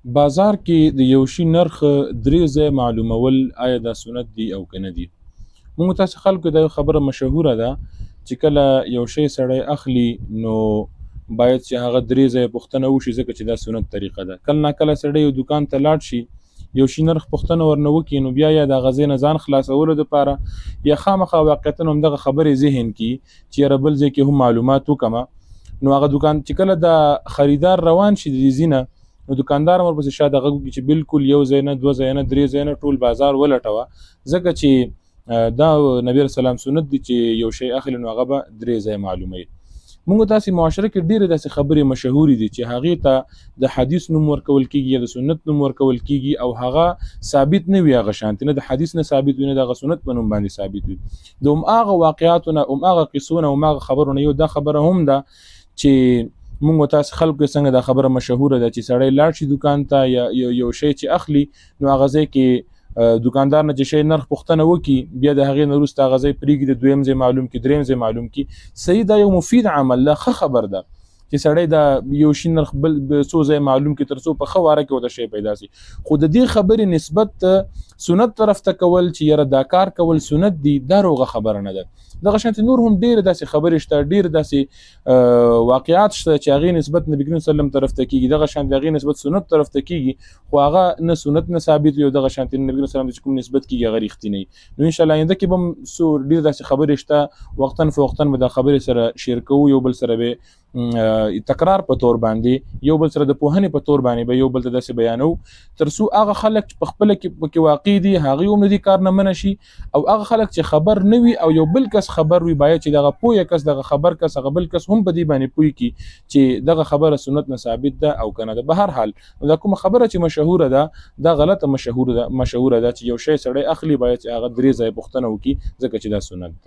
بازار کې د یو شي نرخ درې ځای معلومول آیا دا سنت دی او که نه دی. موږ تاسو خلکو دا خبره مشهوره ده چې کله یو شی سړی اخلي نو باید چې هغه درې ځای پوښتنه وشي، ځکه چې دا سنت طریقه ده. کله ناکله سړی یو دکان ته لاړ شي، یو شي نرخ پوښتنه ورنه وکړي، نو بیا یا د هغه ځای نه ځان خلاصولو دپاره یا خامخا واقعیتا همدغه خبرې ذهن کې چې یاره بل ځای کې هم معلومات وکړمه. نو هغه دکان چې کله د خریدار روان شي د دې ځای نه، نو دکاندار هم ورپسې شاته هغه وکړي چې بالکل یو ځای نه، دوه ځای نه، درې ځای نه، ټول بازار ولټوه، ځکه چې دا نبی رسول الله سنت دی چې یو شی اخلي نو هغه به درې ځای معلوموي. موږ تاسې معاشره کې ډېرې داسې خبرې مشهورې دي چې هغې ته د حدیث نوم ورکول کېږي یا د سنت نوم ورکول کېږي او هغه ثابت نه وي، هغه شانتې نه د حدیث نه ثابت وي نه د هغه سنت په نوم باندې ثابت وي. د هماغه واقعاتو نه، هماغه قصو نه، هماغه خبرو نه یو دا خبره هم ده چې موږ تاسو خلکو څنګه دا خبره مشهوره ده چې سړی لاړ شي دکان ته یا یو شی چې اخلي، نو هغه ځای کې دکاندار نه چې شی نرخ پوښتنه وکړي، بیا د هغې نه وروسته هغه ځای پرېږدي، د دویم ځای معلوم کړي، دریم ځای معلوم کړي. صحیح دا یو مفید عمل ده، ښه خبر ده چې سړی دا یو شي نرخ بل څو ځای معلوم کړي تر څو په ښه واره کې ورته شی پیدا شي. خو د دې خبرې نسبت سنت طرف ته کول چې یاره دا کار کول سنت دی، دا روغه خبره نه ده. دغه شانتې نور هم ډېرې داسې خبرې شته، ډېر داسې واقعات شته چې هغې نسبت نبي کریم صلی الله علیه وسلم طرف ته کېږي، دغه شانتې هغې نسبت سنت طرف ته کېږي، خو هغه نه سنت نه ثابت وي او دغه شانتې نبي کریم صلی الله علیه وسلم چې کوم نسبت کېږي هغه رښتینی. نو انشاءالله آینده کې به هم ډېر داسې خبرې شته، وختاً فوختاً به دا خبرې سره شیر کوو، یو بل سره به تکرار په تور باندې، یو بل سره د پوهنې په تور باندې به یو بل ته داسې بیانو، تر څو هغه خلک چې په خپله کې واقع دي هغوی هم د دې کار نه منع شي، او هغه خلک چې خبر نه وي او یو بل کس خبر وي، باید چې دغه پوه کس، دغه خبر کس، هغه بل کس هم په دې باندې پوه کړي چې دغه خبره سنت نه ثابت ده او که نه ده. به هر حال دا کومه خبره چې مشهوره ده دا غلطه مشهوره ده چې یو شی سړی اخلي باید چې هغه درې ځایه پوښتنه وکړي، ځکه چې دا سنت ده.